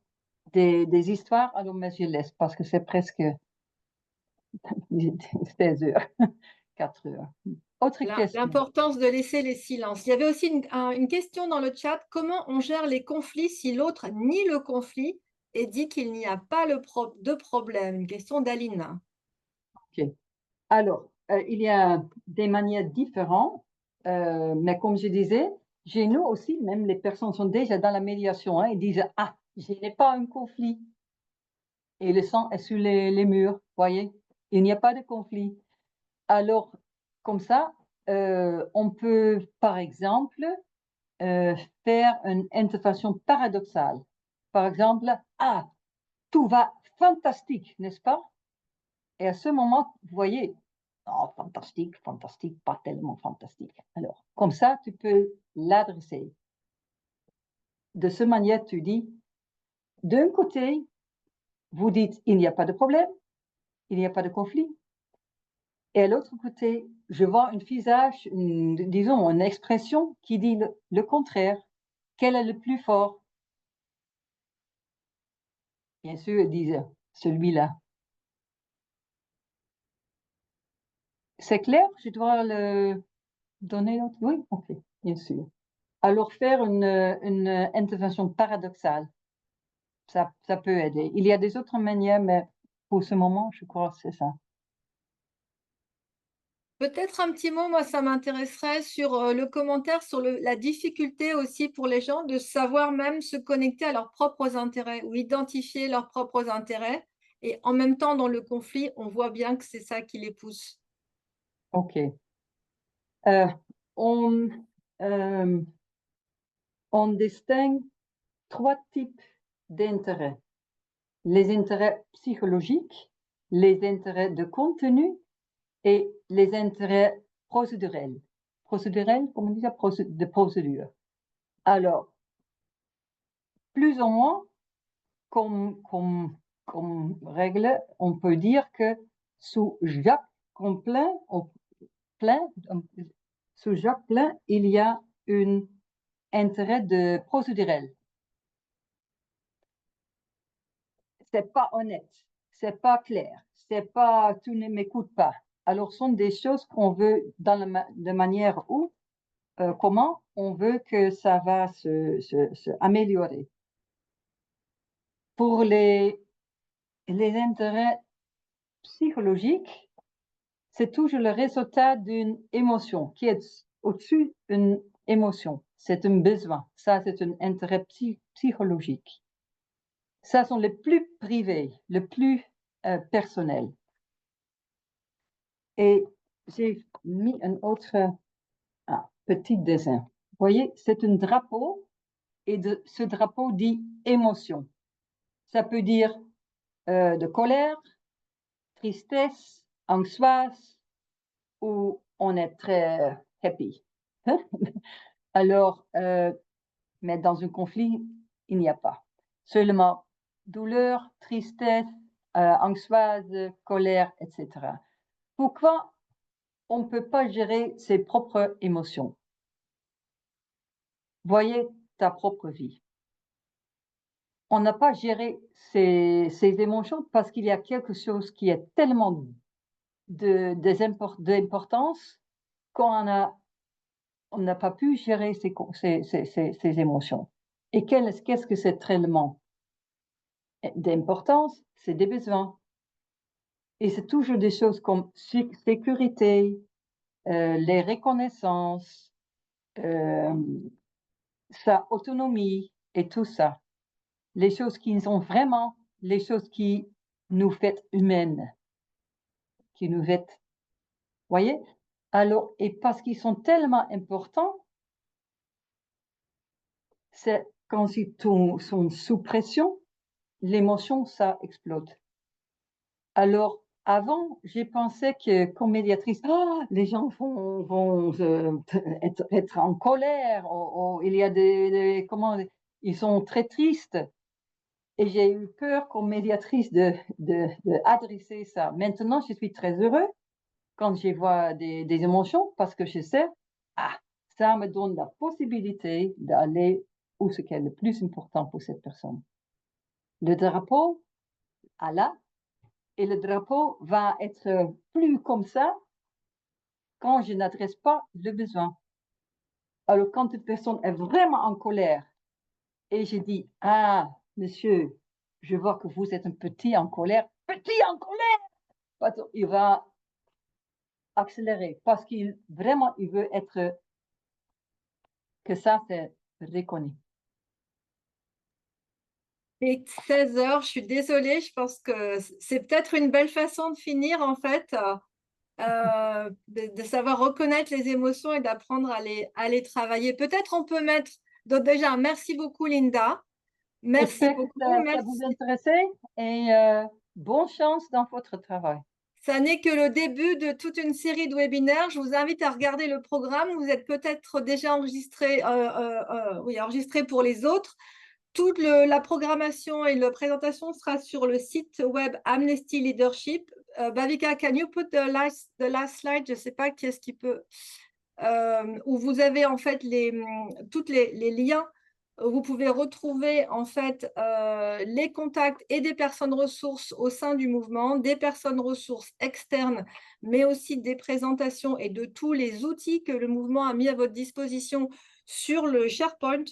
des histoires, alors mais je laisse parce que c'est presque 16 heures, 4 heures. Autre question. L'importance de laisser les silences. Il y avait aussi une question dans le chat. Comment on gère les conflits si l'autre nie le conflit et dit qu'il n'y a pas de problème? Une question d'Alina. OK. Alors, il y a des manières différentes, mais comme je disais, chez nous aussi, même les personnes sont déjà dans la médiation, hein, ils disent, ah, je n'ai pas un conflit. Et le sang est sur les murs, voyez, il n'y a pas de conflit. Alors, comme ça, on peut, par exemple, faire une intervention paradoxale. Par exemple, ah, tout va fantastique, n'est-ce pas? Et à ce moment, vous voyez, oh, fantastique, fantastique, pas tellement fantastique. Alors, comme ça, tu peux l'adresser. De cette manière, tu dis, d'un côté, vous dites, il n'y a pas de problème, il n'y a pas de conflit. Et à l'autre côté, je vois un visage, disons, une expression qui dit le contraire. Quel est le plus fort? Bien sûr, ils disent celui-là. C'est clair? Je dois le donner l'autre? Oui, ok, bien sûr. Alors, faire une intervention paradoxale, ça peut aider. Il y a des autres manières, mais pour ce moment, je crois que c'est ça. Peut-être un petit mot, moi, ça m'intéresserait sur le commentaire sur la difficulté aussi pour les gens de savoir même se connecter à leurs propres intérêts ou identifier leurs propres intérêts. Et en même temps, dans le conflit, on voit bien que c'est ça qui les pousse. Ok. On distingue 3 types d'intérêts. Les intérêts psychologiques, les intérêts de contenu et les intérêts procédurels. Procédurels, comme on dit ça, de procédure. Alors, plus ou moins, comme règle, on peut dire que sous Jacques sous Jacques Plein, il y a un intérêt de procédurel. c'est pas honnête, c'est pas clair, c'est pas, tu ne m'écoutes pas. Alors, ce sont des choses qu'on veut de manière où, comment on veut que ça va se améliorer. Pour les intérêts psychologiques, c'est toujours le résultat d'une émotion qui est au-dessus d'une émotion. C'est un besoin. Ça, c'est un intérêt psychologique. Ça sont les plus privés, les plus personnels. Et j'ai mis un autre petit dessin. Vous voyez, c'est un drapeau et ce drapeau dit émotion. Ça peut dire de colère, tristesse, anxieuse, ou on est très happy. Alors, mais dans un conflit, il n'y a pas. Seulement douleur, tristesse, anxieuse, colère, etc. Pourquoi on ne peut pas gérer ses propres émotions? Voyez ta propre vie. On n'a pas géré ses émotions parce qu'il y a quelque chose qui est tellement d'importance qu'on n'a pas pu gérer ses émotions. Et qu'est-ce que c'est tellement d'importance? C'est des besoins. Et c'est toujours des choses comme sécurité, les reconnaissances, sa autonomie et tout ça. Les choses qui sont vraiment les choses qui nous font humaines, qui nous font, voyez? Alors, et parce qu'ils sont tellement importants, c'est quand ils sont sous pression, l'émotion, ça explose. Alors, avant, j'ai pensé que comme médiatrice, les gens vont être en colère, il y a comment, ils sont très tristes. Et j'ai eu peur comme médiatrice de adresser ça. Maintenant, je suis très heureuse quand je vois des émotions parce que je sais, ça me donne la possibilité d'aller où ce qui est le plus important pour cette personne. Le drapeau, là, et le drapeau va être plus comme ça quand je n'adresse pas le besoin. Alors, quand une personne est vraiment en colère et je dis, monsieur, je vois que vous êtes un petit en colère, il va accélérer parce qu'il veut être que ça c'est reconnu. Et 16 heures, je suis désolée, je pense que c'est peut-être une belle façon de finir en fait, de savoir reconnaître les émotions et d'apprendre à les travailler. Peut-être on peut mettre, donc déjà, merci beaucoup Linda. Merci J'espère beaucoup. que ça vous intéresse et bonne chance dans votre travail. Ça n'est que le début de toute une série de webinaires. Je vous invite à regarder le programme. Vous êtes peut-être déjà enregistré, enregistré pour les autres. Toute la programmation et la présentation sera sur le site web Amnesty Leadership. Bavika, can you put the last slide? Je ne sais pas qui est-ce qui peut. Où vous avez en fait tous les liens. Vous pouvez retrouver en fait les contacts et des personnes ressources au sein du mouvement, des personnes ressources externes, mais aussi des présentations et de tous les outils que le mouvement a mis à votre disposition sur le SharePoint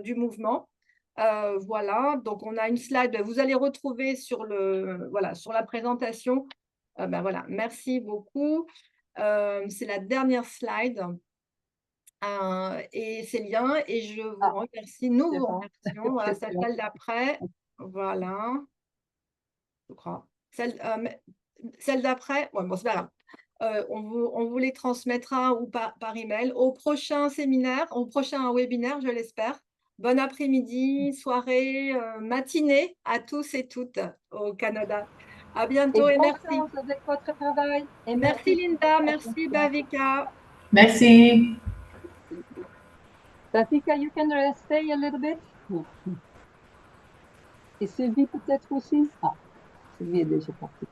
du mouvement. Voilà, donc on a une slide, vous allez retrouver sur la présentation. Voilà, merci beaucoup. C'est la dernière slide. Et c'est bien, et je vous remercie. Nous vous remercions. Voilà, celle d'après. Voilà, je crois. Celle d'après, bon, c'est pas grave. On vous les transmettra ou par email au prochain séminaire, au prochain webinaire, je l'espère. Bon après-midi, soirée, matinée à tous et toutes au Canada. À bientôt et merci. Avec votre travail. Et merci Linda, merci Bavika. Merci. Bavika, you can stay a little bit. Et Sylvie peut-être aussi. Sylvie est déjà partie.